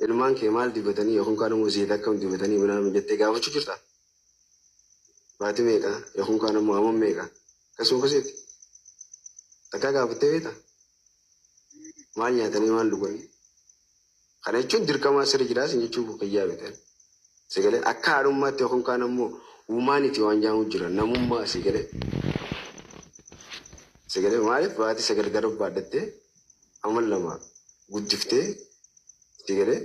ilmaan kee maal dibatanii yookaan kaan immoo zeeta akkam dibatanii mana jettee gaafachuu jirta. Baati meeqa yookaan kaan immoo amma meeqa akkasuma akkasitti takka gaafattee beekta. Maal nyaatanii maal dhuganii kana jechuun dirqama sirri jiraas jechuun fayyaa beekan. Sagalee akka haadhummaatti yookaan kaan immoo uumaaniiti waan jaamu jira namummaa sagalee maaliif baati sagal gara baadhattee amal lama guddiftee sagalee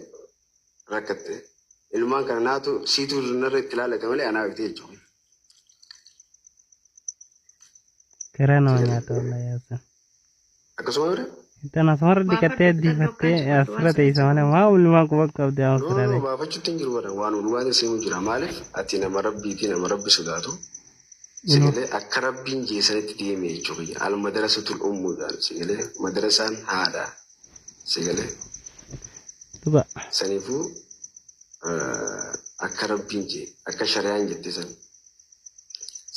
rakkattee ilmaan kana naatu siituu narra itti ilaalate malee anaa beektee jechuudha. Kerana nyaata wallahi yaasa. Akkasuma bira. Itana samar dikattee diifattee asirratti isa malee maa ulmaa quba qabdee asirratti. Baafachuutti hin jiru bara waan ulmaata seemu jira maaliif ati nama rabbiitii nama rabbi sodaatu. Sagalee akka rabbiin jeesanitti deeme jechuudha. Al madarasatul ummuudhaan sagalee madarasaan haadha sagalee. Tuba. Saniifuu akka rabbiin jee akka shari'aan jette san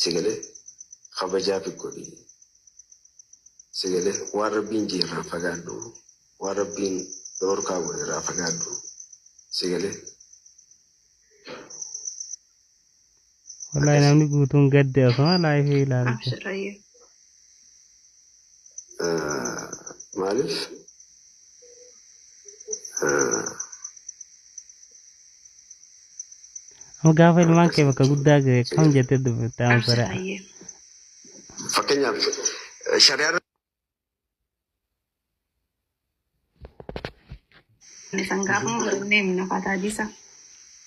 sagalee kabajaa fi godhi sagalee waan rabbiin jee irraa fagaadhu waan rabbiin dhorkaa godhe irraa fagaadhu sagalee. Wallahi namni guutuun gadde osoo laayifii ilaalcha. Maaliif amma gaafa ilmaan kee bakka guddaa gahe kam jettee dubbatte amma sara. Fakkeenyaaf shari'aa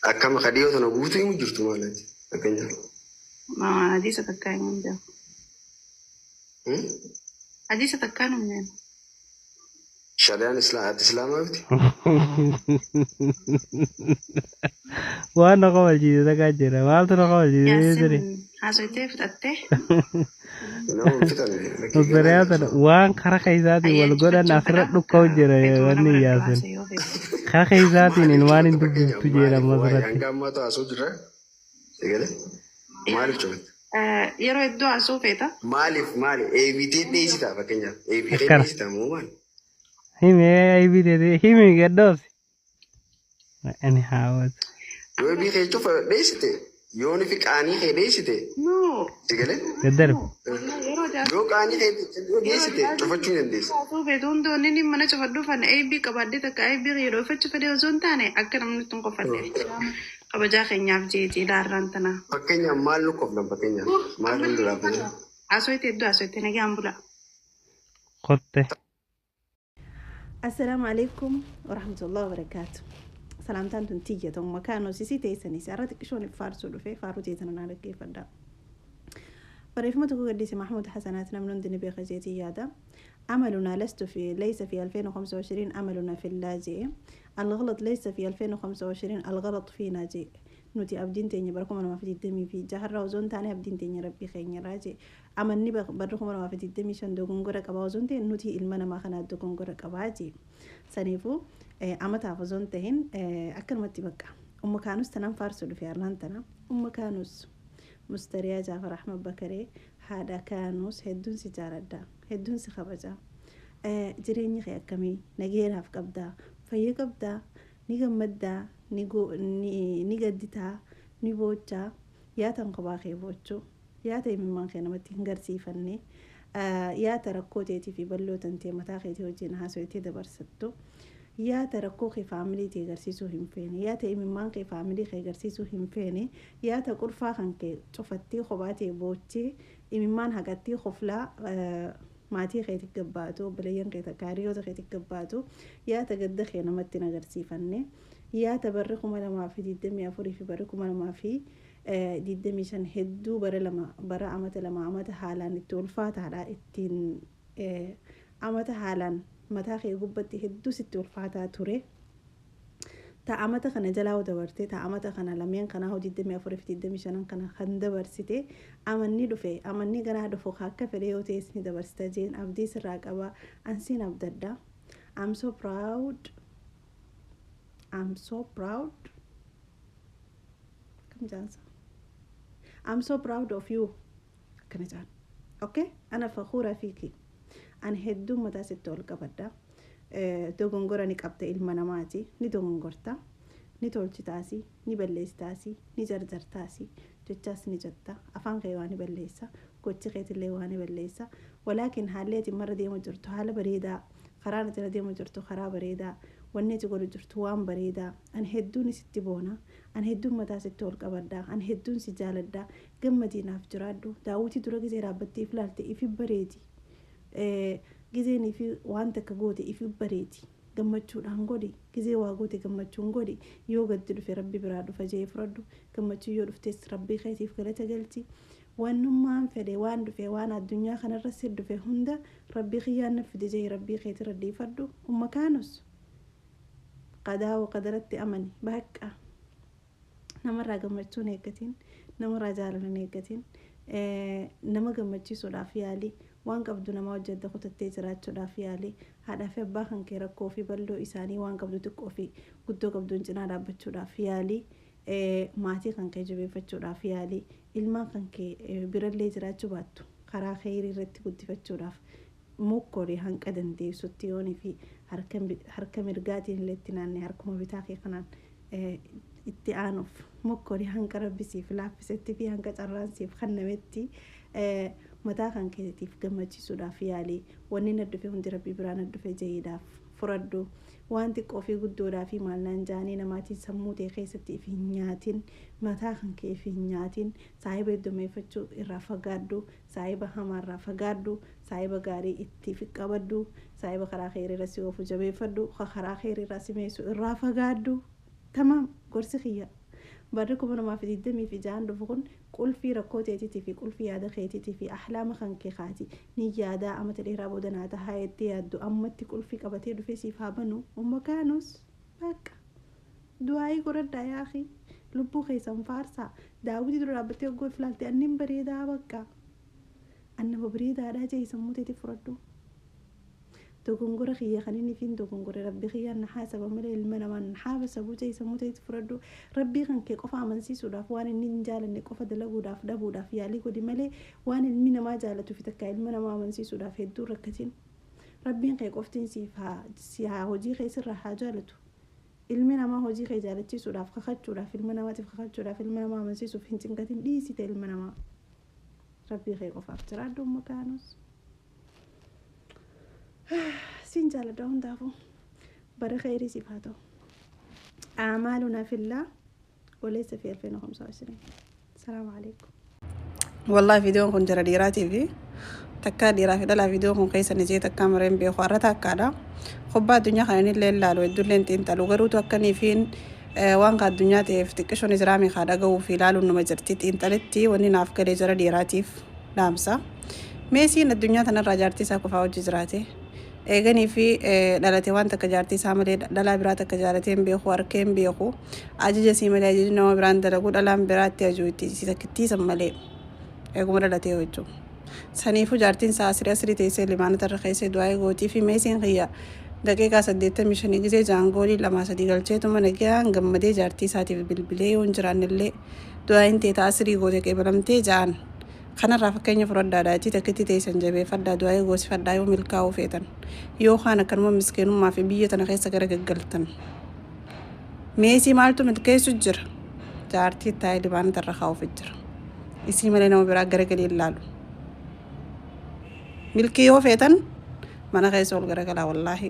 akkama kadhiyoo sana guutuu himu jirtu maalaati fakkeenyaaf. Hadisa takkaa himu jira. Hadisa takkaa himu jira. Shari'aan islaamaa miti. Waan na kabachiise takkaa jira maaltu na kabachiise jira. Haasofitee fudhattee. Waan karaa keessaatiin wal godhan asirra dhukka'u jira wanni yaasin. Karaa keessaatiin ilmaan hin dubbiftu jedha masirratti. Hanga ammaa taasoo jira. Maaliif cufate? Yeroo iddoo asoo feeta. Maaliif eebitee dheessita fakkeenyaaf. Eebitee dheessita moo maali? Hime eebitee hime gaddoos. Ani haawwatu. Yoo eebitee cufa dheessite yoon fi qaanii kee dheessite. Sagalee? Gaddarbu. Yoo qaanii kee dheessite cufachuu hin dandeessu. Asoo feetu hundi wanni mana cufadhu fan eebii qabaddee takka eebii yeroo uffachu fedhe osoo hin taane akka namni tun qofadhe. Kabajaa keenyaaf jeetii daarraan tana. Fakkeenyaaf maal nu qoflan fakkeenyaaf maal nu duraafate. Asootti iddoo asootti nagaan bula. Qotte. السلام عليكم ورحمة الله وبركاته. سلامتان تنتيجة مكانو سيسي تيسني سارتك شون فارسو دفي فارو تيسنا نالك كيف دا فريفمتك قديسي محمود حسناتنا من عندنا بخزيتي هذا عملنا ليس في 2025 عملنا في اللاجئ الغلط ليس في 2025 الغلط فينا جي نوتي أبدين تاني بركم أنا ما في الدمي في جهر وزون تاني أبدين تاني ربي خير راجي أمني بركم أنا ما في الدمي شن دوكون غرق أبازون تاني نوتي المنا ما خنا دوكون غرق أباجي سنيفو أما تعفزون تهين أكل ما تبقى كانوس تنام فارسو في أرلان تنا كانوس مستريا جعفر أحمد بكري هذا كانوس هدون سجارة دا هدون سخبجة جريني خير كمي نجيرها في قبضة في قبضة نيجا nigadita ni bocha yaata qaba qeebochu yaata imman keena matti hingarsiifanne yaata rakkooteetii fi ballootantee mataa keetii wajjin haasawitee dabarsattu yaata rakkoo kee faamilii tee garsiisuu hin feene yaata imman kee faamilii kee garsiisuu hin feene yaata qurfaa kan kee cufattee qobaatee boochee imman haqattii qoflaa maatii keetii gabbaatu bilayyan keetii kaariyoota keetii gabbaatu yaata gadda keena matti nagarsiifanne يا تبركم لما في الدم أفوري في بركم لما في الدم يشان هدو لما عمت لما عمت حالا التولفات على التين عمت حالا متاخي قبتي هدو ستولفات توري تا عمت خنا جلاو دورتي تا عمت خنا لمين خنا هو الدم أفوري في الدم يشان خنا خن دورتي أمني دفي أمني جنا دفو خاكة فريو تيسني دورستاجين أبدي سراق أبا أنسين أبددا I'm so proud I'm so proud of you كنجان اوكي انا فخورة فيكي انا هدو متى ستول قبدا dogongora ni qabda ilma namaati ni dogongorta ni tolchitaasi ni balleessitaasi ni jarjartaasi jechaas ni jetta afaan kee waan ni balleessa gochi keetillee waan ni balleessa walaakin haalleeti marra deemu jirtu haala bareedaa karaa natti deemu jirtu karaa bareedaa wanni ati godhu jirtu waan bareedaa an hedduun sitti boona an hedduun mataa sitti ol qabaddaa an hedduun si jaaladdaa gammadiinaaf jiraadhu daawwitii dura gisee dhaabbattee filaalte ifi bareedi giseen ifi waan takka goote ifi bareedi gammachuudhaan godhi gisee waa goote gammachuun godhi yoo gaddi dhufe rabbi biraa dhufa jee fudhadhu gammachuu yoo dhuftes rabbii keetiif galata galchi wannummaan fedhe waan dhufe waan addunyaa kanarra si dhufe hunda rabbii kiyyaan nafide jee rabbii keetii radhiifadhu umma kaanus qadaa waqadaratti amani bakka namarraa gammachuun eeggatiin namarraa jaalalan eeggatiin nama gammachiisuudhaaf yaalii waan qabdu nama hojjedda kutattee jiraachuudhaaf yaalii haadhaa fi abbaa kan kee rakkoo fi bal'oo isaanii waan qabdu xiqqoo fi guddoo qabduun cinaa dhaabbachuudhaaf yaalii maatii kan kee jabeeffachuudhaaf yaalii ilmaan kan kee birallee jiraachuu baattu karaa khayrii irratti guddifachuudhaaf mukkorii hanqa dandeessutti yoonii fi harka mirgaatiin illee itti naannee harkuma bitaa kee kanaan itti aanuuf mukkorii hanqa rabbisiif laaffisetti fi hanqa carraansiif kannametti mataa kan keetiif gammachiisuudhaaf yaalii wanni naddufe hundi rabbii biraan naddufe jeeyiidhaaf furadhu waan xiqqoo fi guddoodhaa fi maalnaan jaanii namaatiin sammuu ta'e keessatti if hin nyaatin mataa kan kee if hin nyaatin saahiba heddumeeffachuu irraa fagaadhu saahiba hamaarraa fagaadhu saahiba gaarii ittiif qabadhu saahiba karaa khayriirra si oofu jabeeffadhu karaa khayriirraa si meessu irraa fagaadhu tamaam gorsi kiyya barri 2026 dhufu kun qulfii rakkoo teetiitii fi qulfii yaada keetiitii fi ahlaama kan kee kaati ni yaadaa amata dheeraa boodanaa tahaa jettee yaaddu ammatti qulfii qabatee dhufee siif haa banu umma kaanus bakka du'aayii godhadhaa yaaqii lubbuu keessan faarsaa daawwitii dura dhaabbattee oggoo filaalte annin bareedaa bakka annaba bareedaadhaa jee sammuu teetiif furadhu dogongora khiyya khanini fin dogongora rabbi khiyya naxaasaba male ilmana man naxaaba sabujay samutay furadu rabbi kan ke qofa amansiisuudhaaf waan inni jaalanne qofa dalaguudhaaf dhabuudhaaf yaalii godhi male waan ilmina ma jaalatu fi takka ilmana ma amansiisuudhaaf hedduu rakkatin rabbiin kee qoftiin siyaa hojii kee sirra haa jaalatu ilmina ma hojii kee jaalachiisuudhaaf kakachuudhaaf ilmana maatiif kakachuudhaaf ilmana ma amansiisuuf hin cinqatin dhiisite ilmana ma rabbi kee qofaaf jiraadhu makaanus سين جال دون دافو برا خيري سيفاتو أعمالنا في الله وليس في 2025 السلام عليكم والله فيديو كون جرى ديراتي في تكا ديرا في دلا فيديو كون قيسا نجي تكا مرين بيخوارتا كادا خبا الدنيا خاني الليل لالو الدولين تنتا لغرو توكني فين وان قد الدنيا تفتكشو نزرامي خادا قو في لالو نمجرتي تنتالتي واني نافك لي جرى ديراتي لامسا ميسين الدنيا تنراجارتي ساكو فاو جزراتي eeganii fi dhalatee waan takka jaartii isaa malee dhalaa biraa takka jaalateen beeku harkeen beeku ajaja sii malee ajajni nama biraan dalagu dhalaan biraatti ajuutti sitakittiisan malee eeguma dhalatee hojju saniifuu jaartiin isaa asirrii teessee limaanota irra keessee du'aa eegootii fi meesiin kiyya daqiiqaa 85 gisee jaangoolii 2-3 galcheetuma nagaan gammadee jaartii isaatiif bilbilee yoon jiraannillee du'aa hin teeta asirrii goote qeebalamtee ja'an kanarraa fakkeenya fudhadhaadhaatii takkitti teessan jabeeffadhaa du'aa eegoosifadhaa yoo milkaa'uu feetan yoo kaan akkanuma miskeenummaa fi biyya tana keessa gara gaggaltan meesii maaltu milkeessu jira jaartii taa'ee libaanota irra kaa'uuf jira isii malee nama biraa gara galii ilaalu milkii yoo feetan mana keessa ol gara galaa wallaahi